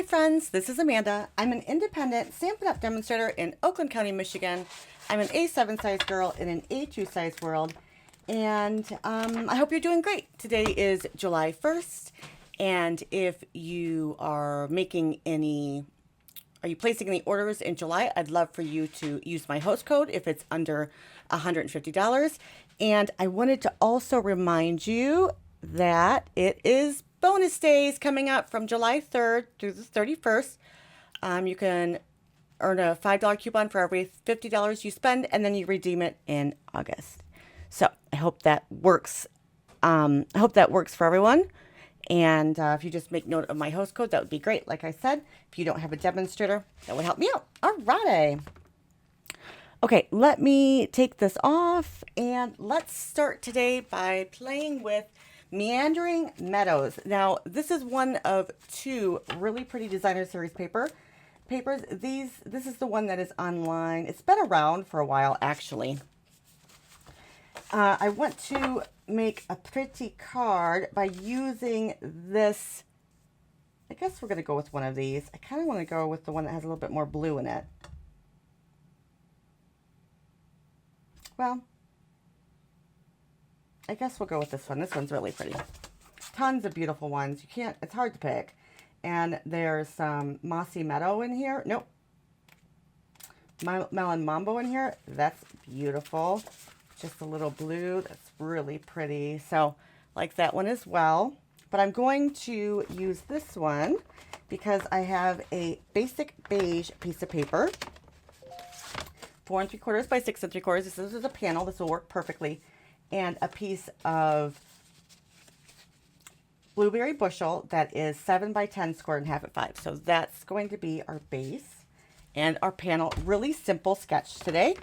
Hi friends, this is Amanda. I'm an independent Stampin' Up! Demonstrator in Oakland County, Michigan. I'm an A7 size girl in an A2 size world, and I hope you're doing great. Today is July 1st, and if you are placing any orders in July, I'd love for you to use my host code if it's under $150. And I wanted to also remind you that it is bonus days coming up from July 3rd through the 31st. You can earn a $5 coupon for every $50 you spend, and then you redeem it in August. So I hope that works. I hope that works for everyone. And if you just make note of my host code, that would be great. Like I said, if you don't have a demonstrator, that would help me out. All righty. Okay, let me take this off, and let's start today by playing with Meandering Meadows. Now, this is one of two really pretty designer series papers. This is the one that is online. It's been around for a while, actually. I want to make a pretty card by using this. I guess we're going to go with one of these. I kind of want to go with the one that has a little bit more blue in it. Well, I guess we'll go with this one. This one's really pretty. Tons of beautiful ones. It's hard to pick. And there's some Mossy Meadow in here. Nope. Melon Mambo in here. That's beautiful. Just a little blue. That's really pretty. So, like that one as well. But I'm going to use this one because I have a basic beige piece of paper. 4 3/4 by 6 3/4. This is a panel. This will work perfectly. And a piece of blueberry bushel that is 7 by 10 squared in half at 5. So that's going to be our base and our panel. Really simple sketch today.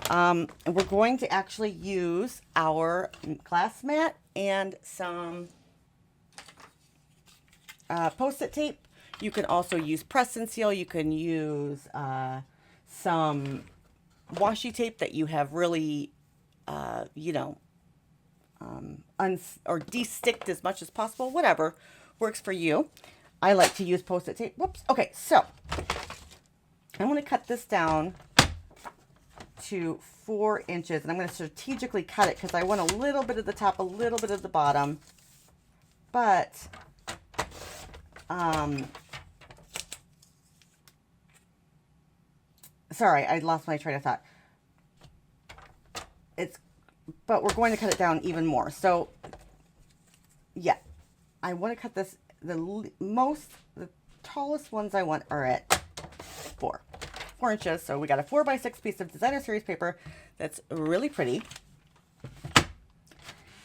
And we're going to actually use our glass mat and some Post-it tape. You can also use press and seal. You can use some washi tape that you have really, or de-sticked as much as possible. Whatever works for you. I like to use Post-it tape. Whoops. Okay, so I'm going to cut this down to 4 inches, and I'm going to strategically cut it because I want a little bit of the top, a little bit of the bottom. But sorry, I lost my train of thought. But we're going to cut it down even more. So, yeah, I want to cut this. The tallest ones I want are at 4 inches. So we got a 4 by 6 piece of designer series paper that's really pretty.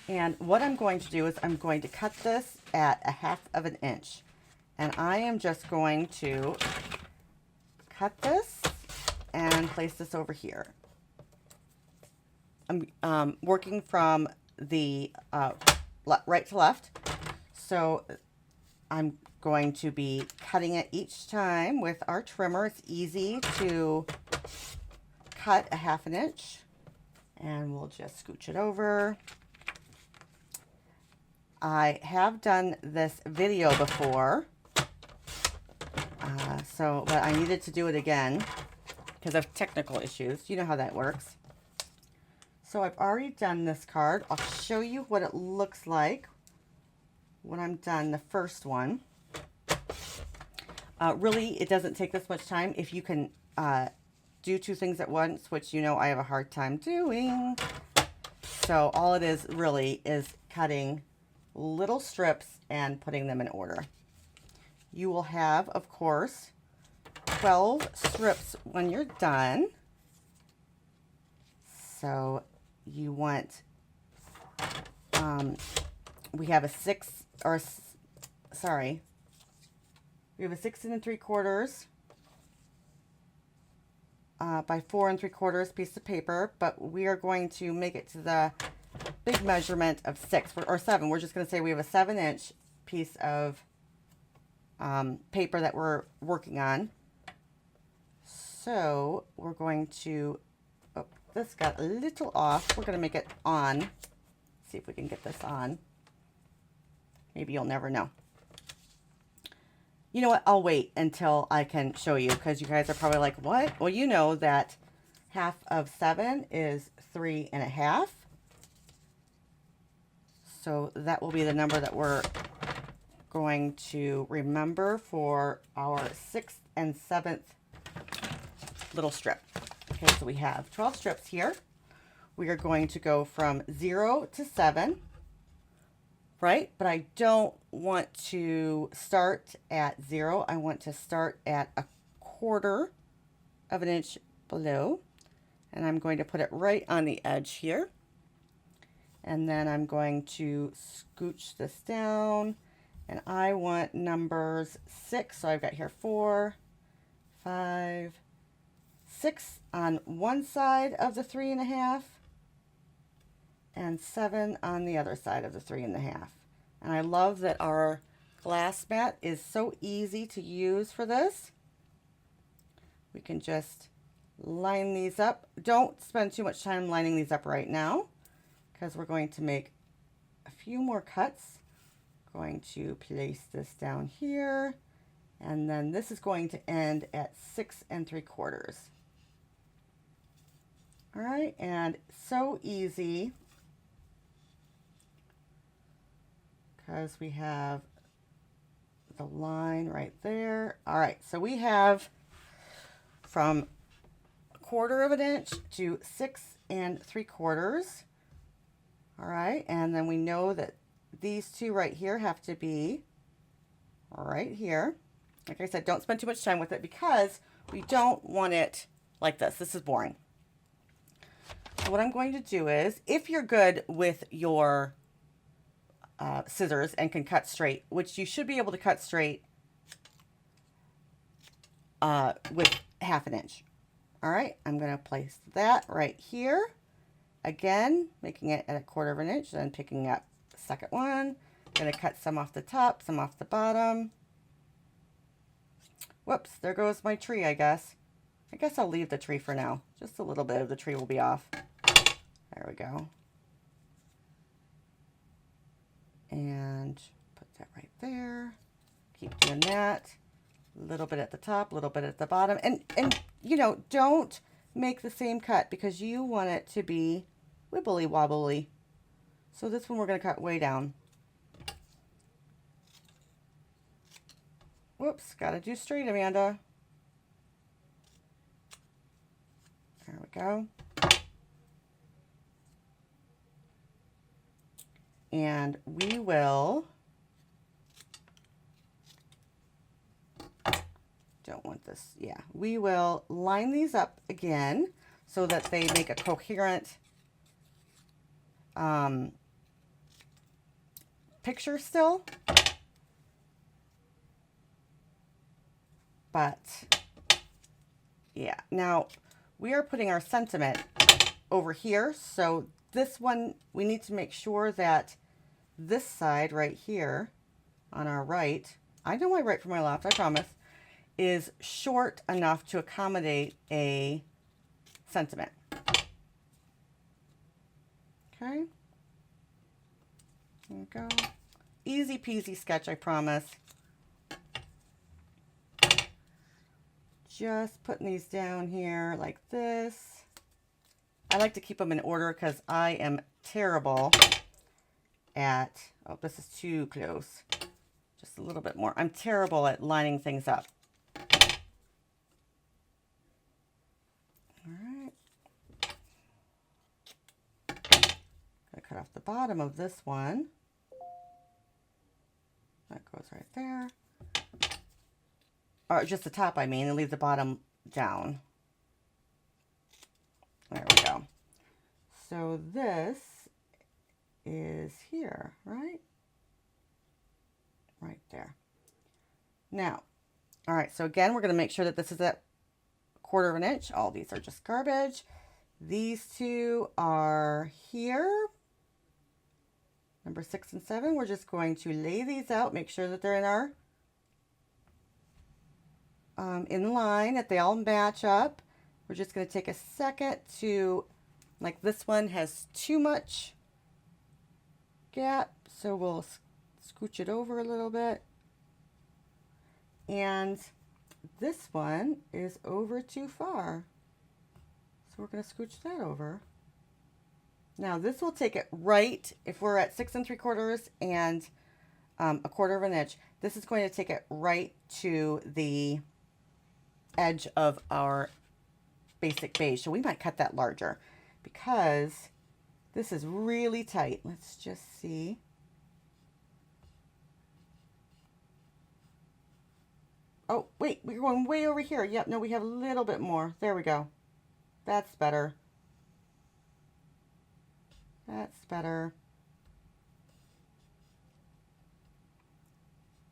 And what I'm going to do is I'm going to cut this at 1/2 inch. And I am just going to cut this and place this over here. I'm working from the right to left. So I'm going to be cutting it each time with our trimmer. It's easy to cut 1/2 inch. And we'll just scooch it over. I have done this video before. But I needed to do it again because of technical issues. You know how that works. So I've already done this card. I'll show you what it looks like when I'm done the first one. Really, it doesn't take this much time if you can do 2 things at once, which you know I have a hard time doing. So all it is really is cutting little strips and putting them in order. You will have, of course, 12 strips when you're done. So you want, we have a 6 3/4 by 4 3/4 piece of paper, but we are going to make it to the big measurement of 6 or 7. We're just going to say we have a 7-inch piece of paper that we're working on. So we're going to, oh, this got a little off. We're going to make it on. See if we can get this on. Maybe you'll never know. You know what? I'll wait until I can show you because you guys are probably like, what? Well, you know that half of 7 is 3.5. So that will be the number that we're going to remember for our 6th and 7th little strip. Okay, so we have 12 strips here. We are going to go from 0 to 7, right? But I don't want to start at 0. I want to start at 1/4 of an inch below. And I'm going to put it right on the edge here. And then I'm going to scooch this down. And I want numbers 6. So I've got here 4, 5, 6 on one side of the 3.5. And 7 on the other side of the 3.5. And I love that our glass mat is so easy to use for this. We can just line these up. Don't spend too much time lining these up right now because we're going to make a few more cuts. Going to place this down here, and then this is going to end at 6 3/4. All right, and so easy because we have the line right there. All right, so we have from 1/4 of an inch to 6 3/4. All right, and then we know that these two right here have to be right here. Like I said, don't spend too much time with it because we don't want it like this. This is boring. So what I'm going to do is, if you're good with your scissors and can cut straight, which you should be able to cut straight with 1/2 inch. All right, I'm going to place that right here. Again, making it at 1/4 of an inch, then picking up the second one. Going to cut some off the top, some off the bottom. Whoops, there goes my tree, I guess. I guess I'll leave the tree for now. Just a little bit of the tree will be off. There we go. And put that right there. Keep doing that. A little bit at the top, a little bit at the bottom. And you know, don't make the same cut because you want it to be wibbly wobbly. So this one we're going to cut way down. Whoops, got to do straight, Amanda. There we go. And we will, don't want this, yeah. We will line these up again so that they make a coherent picture still. But yeah, now we are putting our sentiment over here. So this one, we need to make sure that this side right here on our right, I know my right from my left, I promise, is short enough to accommodate a sentiment. Okay. There we go. Easy peasy sketch, I promise. Just putting these down here like this. I like to keep them in order because I am terrible at, oh, this is too close. Just a little bit more. I'm terrible at lining things up. All right. Gotta cut off the bottom of this one. That goes right there. Or just the top, I mean, and leave the bottom down. There we go. So this is here, right? Right there. Now, all right, so again, we're going to make sure that this is at 1/4 of an inch. All these are just garbage. These two are here. Number 6 and 7. We're just going to lay these out, make sure that they're in our in line, that they all match up. We're just going to take a second to, like this one has too much gap, so we'll scooch it over a little bit. And this one is over too far. So we're going to scooch that over. Now this will take it right, if we're at 6 3/4 and 1/4 of an inch, this is going to take it right to the edge of our basic beige. So we might cut that larger because this is really tight. Let's just see. Oh, wait, we're going way over here. Yep, no, we have a little bit more. There we go. That's better. That's better.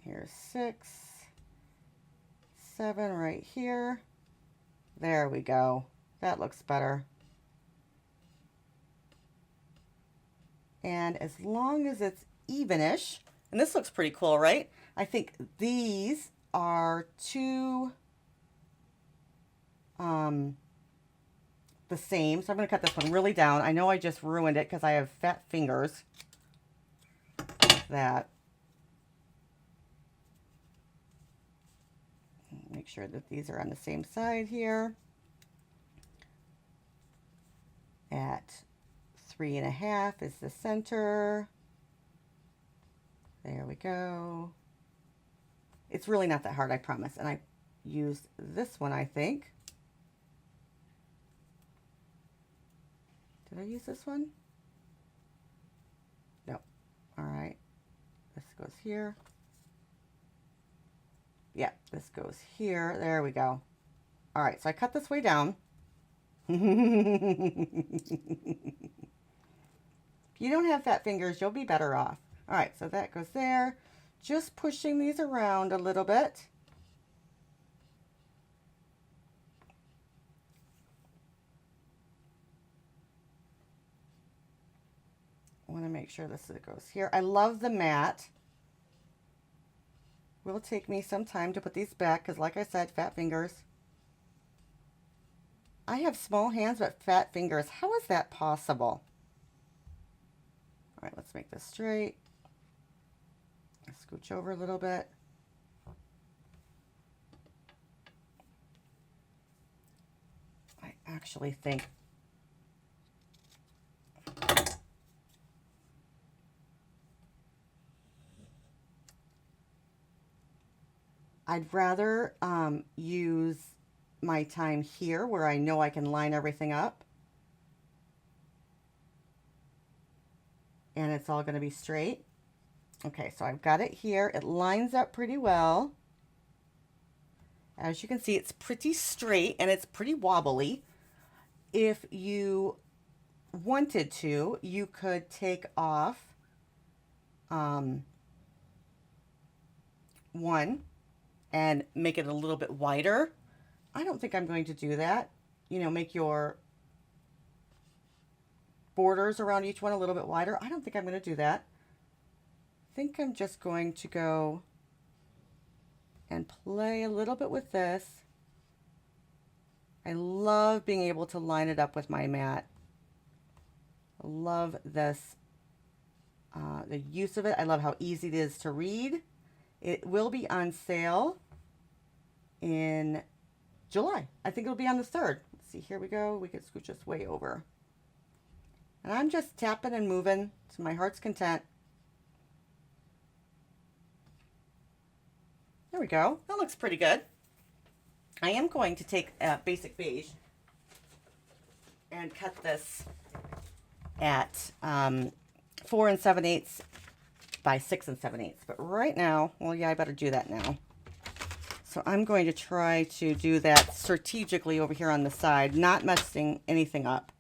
Here's 6, 7 right here. There we go. That looks better. And as long as it's evenish, and this looks pretty cool, right? I think these are two the same. So I'm going to cut this one really down. I know I just ruined it because I have fat fingers. That. Make sure that these are on the same side here. At 3.5 is the center. There we go. It's really not that hard, I promise. And I used this one, I think. Did I use this one? No. All right. This goes here. Yeah, this goes here. There we go. All right, so I cut this way down. If you don't have fat fingers, you'll be better off. All right, so that goes there. Just pushing these around a little bit. I want to make sure this goes here. I love the mat. Will take me some time to put these back because, like I said, fat fingers. I have small hands but fat fingers. How is that possible? All right, let's make this straight. Scooch over a little bit. I actually think I'd rather use my time here where I know I can line everything up. And it's all going to be straight. Okay, so I've got it here. It lines up pretty well. As you can see, it's pretty straight and it's pretty wobbly. If you wanted to, you could take off one and make it a little bit wider. I don't think I'm going to do that. You know, make your borders around each one a little bit wider. I don't think I'm going to do that. I think I'm just going to go and play a little bit with this. I love being able to line it up with my mat. I love this, the use of it. I love how easy it is to read. It will be on sale in July. I think it'll be on the 3rd. Let's see, here we go. We can scooch this way over. And I'm just tapping and moving to my heart's content. There we go. That looks pretty good. I am going to take a basic beige and cut this at 4 7/8 by 6 7/8. But right now, well, yeah, I better do that now. So I'm going to try to do that strategically over here on the side, not messing anything up.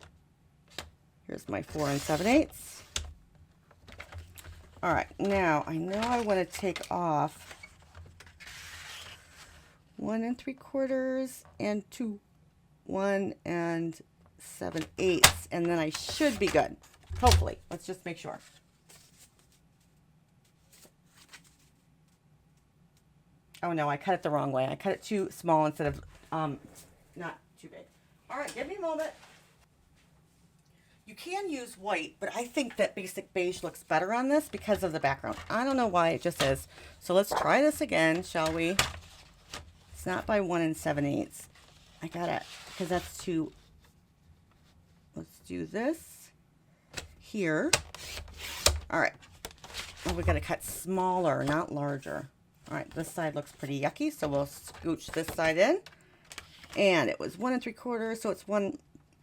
Here's my 4 7/8. All right, now I know I want to take off 1 3/4 and 2 1 7/8, and then I should be good. Hopefully. Let's just make sure. Oh no, I cut it the wrong way. I cut it too small instead of not too big. All right, give me a moment. You can use white, but I think that basic beige looks better on this because of the background. I don't know why, it just is. So let's try this again, shall we? It's not by 1 7/8. I gotta, because that's too, let's do this here. All right. Oh, we gotta cut smaller, not larger. All right, this side looks pretty yucky, so we'll scooch this side in. And it was 1 3/4, so it's 1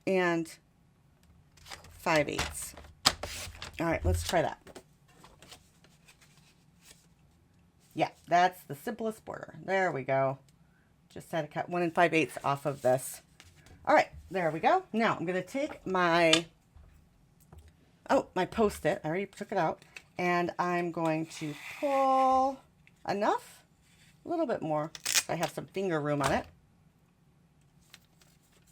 5/8. All right, let's try that. Yeah, that's the simplest border. There we go. Just had to cut 1 5/8 off of this. All right, there we go. Now I'm gonna take my, my Post-it. I already took it out. And I'm going to pull enough, a little bit more, so I have some finger room on it.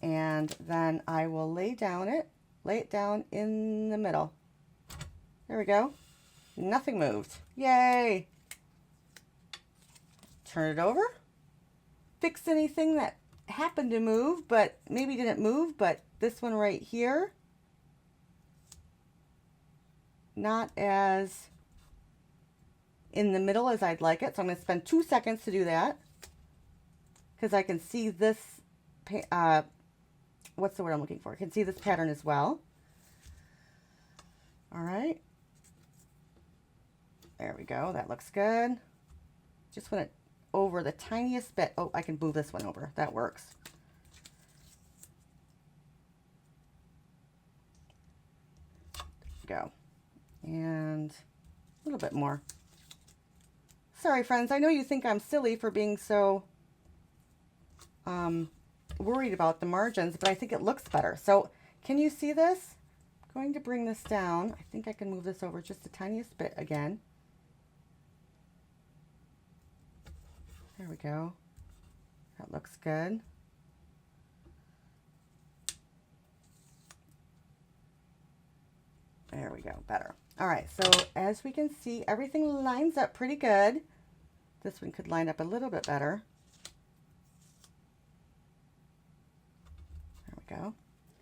And then I will lay it down in the middle. There we go. Nothing moved. Yay! Turn it over. Fix anything that happened to move, but maybe didn't move, but this one right here, not as in the middle as I'd like it. So I'm going to spend 2 seconds to do that because I can see this, what's the word I'm looking for? I can see this pattern as well. All right. There we go. That looks good. Just want it over the tiniest bit. Oh, I can move this one over. That works. There we go. And a little bit more. Sorry, friends. I know you think I'm silly for being so worried about the margins, but I think it looks better. So can you see this? I'm going to bring this down. I think I can move this over just the tiniest bit again. There we go. That looks good. There we go, better. All right, so as we can see, everything lines up pretty good. This one could line up a little bit better. There we go.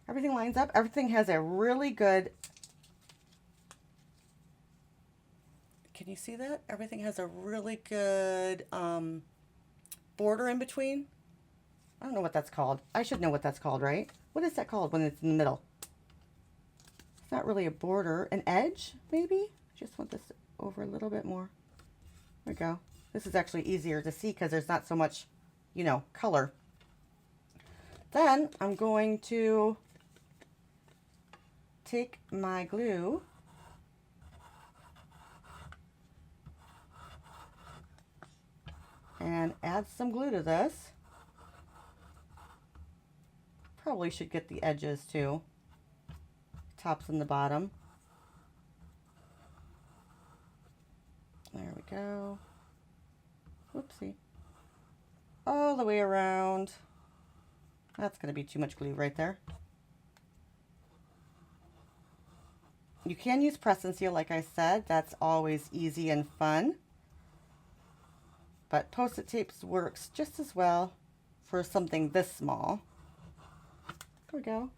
Everything lines up. Everything has a really good, can you see that? Everything has a really good border in between. I don't know what that's called. I should know what that's called, right? What is that called when it's in the middle? It's not really a border, an edge, maybe? Just want this over a little bit more. There we go. This is actually easier to see because there's not so much, you know, color. Then I'm going to take my glue and add some glue to this. Probably should get the edges too. Tops and the bottom. There we go. Whoopsie. All the way around. That's going to be too much glue right there. You can use press and seal, like I said. That's always easy and fun. But Post-it tapes works just as well for something this small. There we go.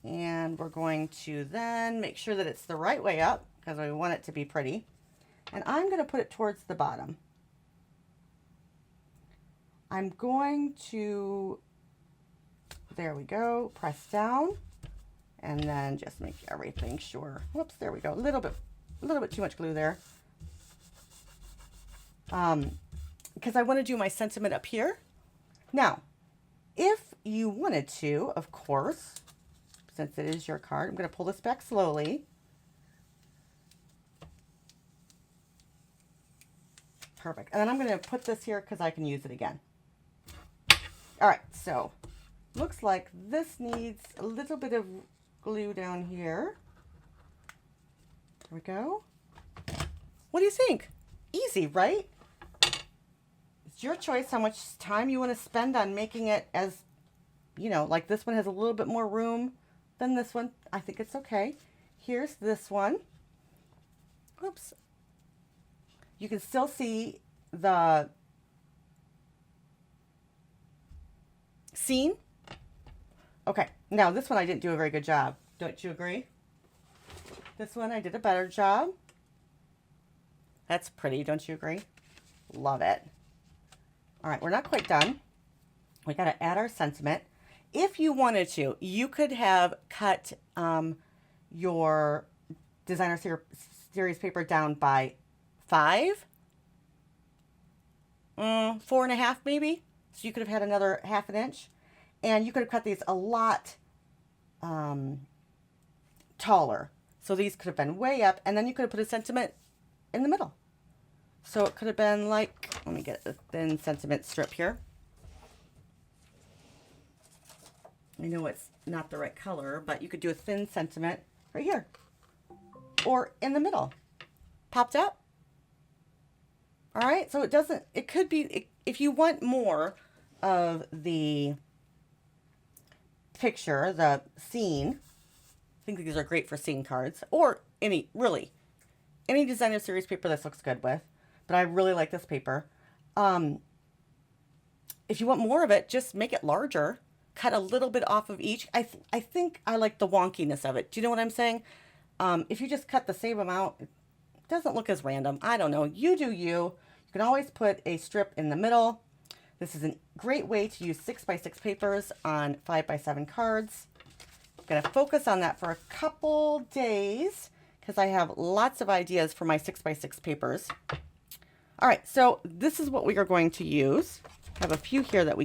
And we're going to then make sure that it's the right way up because we want it to be pretty. And I'm going to put it towards the bottom. I'm going to, there we go, press down and then just make everything sure. Whoops, there we go. A little bit too much glue there. Because I want to do my sentiment up here. Now, if you wanted to, of course, since it is your card, I'm going to pull this back slowly. Perfect. And then I'm going to put this here because I can use it again. All right, so looks like this needs a little bit of glue down here. There we go. What do you think? Easy, right? It's your choice how much time you want to spend on making it as, you know, like this one has a little bit more room than this one. I think it's okay. Here's this one. Oops. You can still see the scene. Okay, now this one I didn't do a very good job. Don't you agree? This one I did a better job. That's pretty, don't you agree? Love it. All right, we're not quite done. We got to add our sentiment. If you wanted to, you could have cut your designer series paper down by 5, 4.5 maybe. So you could have had another 1/2 inch, and you could have cut these a lot taller. So these could have been way up, and then you could have put a sentiment in the middle. So it could have been like, let me get a thin sentiment strip here. I know it's not the right color, but you could do a thin sentiment right here or in the middle. Popped up. All right, so it could be, if you want more of the picture, the scene, I think these are great for scene cards, or any designer series paper this looks good with, but I really like this paper. If you want more of it, just make it larger, cut a little bit off of each. I think I like the wonkiness of it. Do you know what I'm saying? If you just cut the same amount, it doesn't look as random. I don't know. You do you. You can always put a strip in the middle. This is a great way to use 6x6 papers on 5x7 cards. I'm going to focus on that for a couple days because I have lots of ideas for my 6x6 papers. All right, so this is what we are going to use. I have a few here that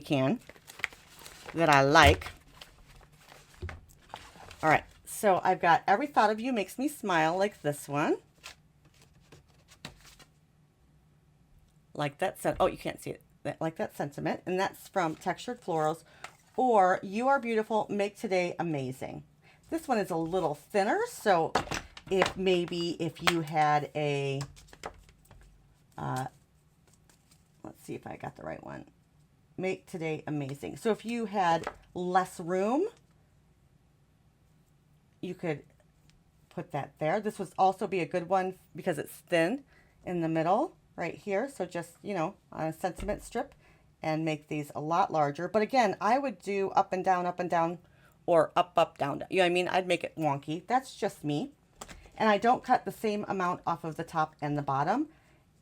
I like. All right, so I've got Every Thought of You Makes Me Smile, like this one. Like that, oh, you can't see it. Like that sentiment, and that's from Textured Florals. Or You Are Beautiful, Make Today Amazing. This one is a little thinner, so if you had a, let's see if I got the right one. Make Today Amazing. So if you had less room, you could put that there. This would also be a good one because it's thin in the middle right here. So just, on a sentiment strip and make these a lot larger. But again, I would do up and down, or up, down, down. You know what I mean? I'd make it wonky. That's just me. And I don't cut the same amount off of the top and the bottom.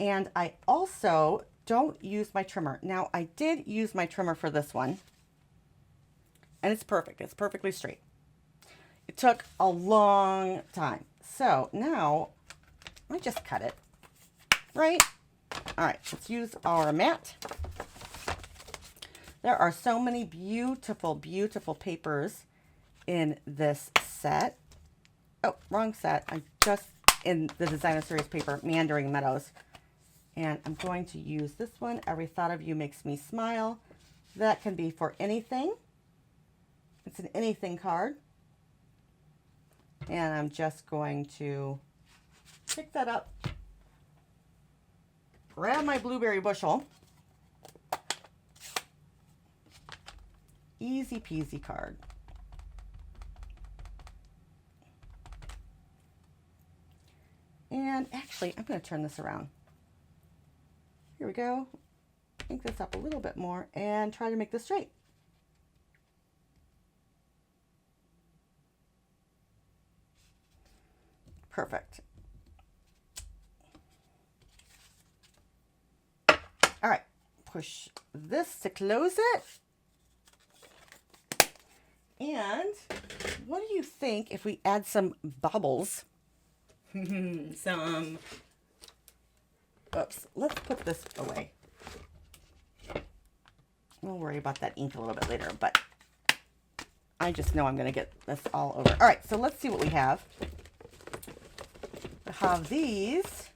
And I also don't use my trimmer. Now, I did use my trimmer for this one. And it's perfect. It's perfectly straight. It took a long time. So now I just cut it, right? All right, let's use our mat. There are so many beautiful, beautiful papers in this set. Oh, wrong set. I just in the designer series paper, Meandering Meadows. And I'm going to use this one, Every Thought of You Makes Me Smile. That can be for anything. It's an anything card. And I'm just going to pick that up, grab my blueberry bushel. Easy peasy card. And actually, I'm going to turn this around. Here we go. Ink this up a little bit more and try to make this straight. Perfect. All right, push this to close it. And what do you think if we add some bubbles? Oops, let's put this away. We'll worry about that ink a little bit later, but I just know I'm going to get this all over. All right, so let's see what we have. We have these.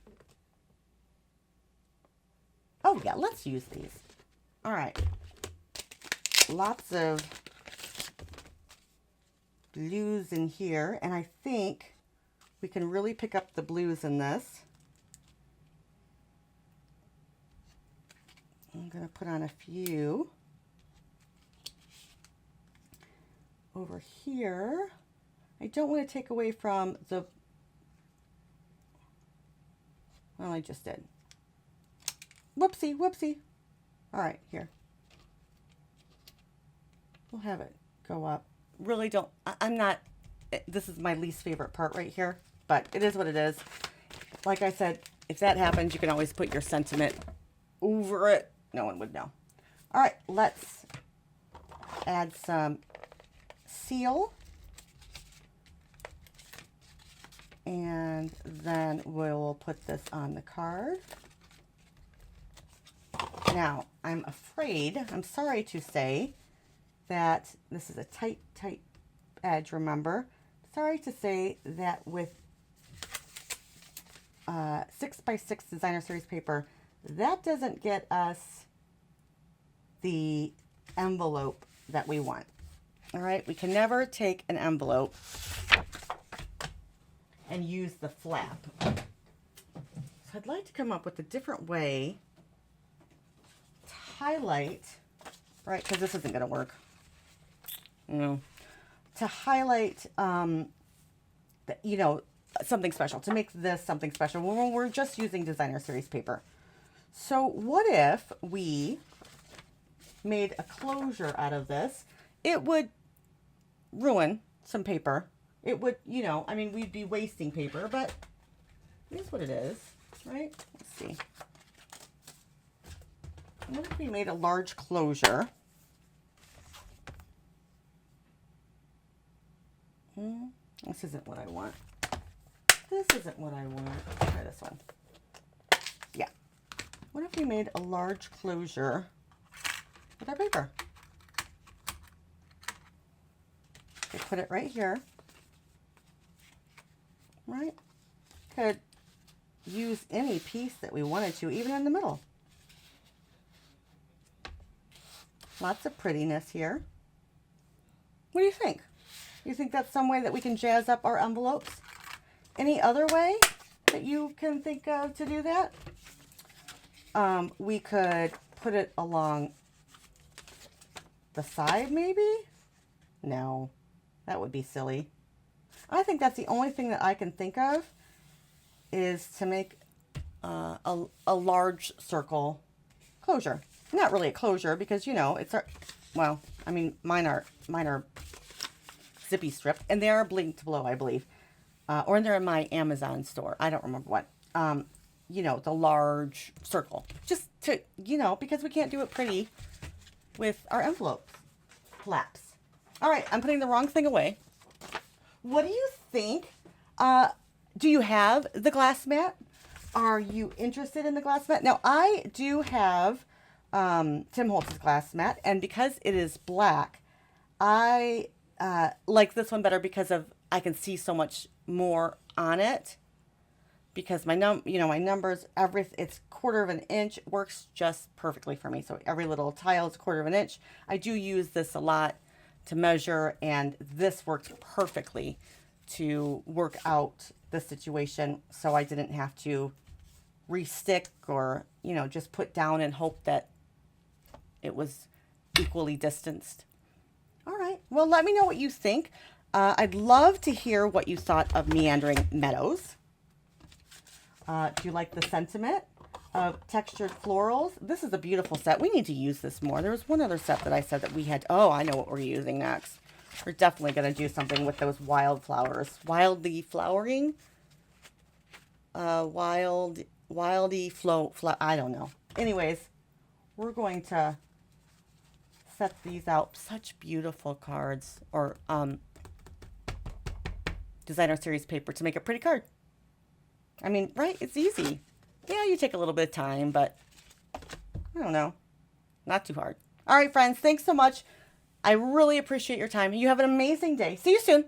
Oh, yeah, let's use these. All right. Lots of blues in here, and I think we can really pick up the blues in this. I'm going to put on a few over here. I don't want to take away from the, well, I just did. Whoopsie, whoopsie. All right, here. We'll have it go up. Really don't, I'm not, this is my least favorite part right here, but it is what it is. Like I said, if that happens, you can always put your sentiment over it. No one would know. All right, let's add some seal. And then we'll put this on the card. Now, I'm sorry to say that this is a tight edge, remember. Sorry to say that with 6x6 designer series paper, that doesn't get us the envelope that we want. All right, we can never take an envelope and use the flap. So I'd like to come up with a different way to highlight, right, because this isn't going to work. To highlight, you know, something special, to make this something special when we're just using designer series paper. So what if we made a closure out of this? It would ruin some paper. It would, you know, I mean, we'd be wasting paper, but here's what it is, right? Let's see. What if we made a large closure? This isn't what I want. This isn't what I want. Let's try this one. Yeah. What if we made a large closure with our paper? We put it right here. Right? Could use any piece that we wanted to, even in the middle. Lots of prettiness here. What do you think? You think that's some way that we can jazz up our envelopes? Any other way that you can think of to do that? We could put it along the side, maybe? No, that would be silly. I think that's the only thing that I can think of is to make a large circle closure. Not really a closure because, you know, it's our, well, I mean, mine are zippy strip, and they are bling to blow, I believe. Or they're in my Amazon store. I don't remember what. You know, the large circle. Just to, you know, because we can't do it pretty with our envelope flaps. All right, I'm putting the wrong thing away. What do you think? Do you have the glass mat? Are you interested in the glass mat? Now, I do have Tim Holtz's glass mat, and because it is black, I like this one better because of I can see so much more on it. Because my my numbers, it's 1/4 of an inch, works just perfectly for me. So every little tile is 1/4 of an inch. I do use this a lot to measure, and this worked perfectly to work out the situation, so I didn't have to re-stick or, you know, just put down and hope that it was equally distanced. All right, well, let me know what you think. I'd love to hear what you thought of Meandering Meadows. Do you like the sentiment of textured florals? This is a beautiful set. We need to use this more. There was one other set that I said that we had. Oh, I know what we're using next. We're definitely going to do something with those wildflowers. Wildly flowering? Wildy flow. I don't know. Anyways, we're going to set these out. Such beautiful cards, or designer series paper to make a pretty card. I mean, right? It's easy. Yeah, you take a little bit of time, but I don't know. Not too hard. All right, friends. Thanks so much. I really appreciate your time. You have an amazing day. See you soon.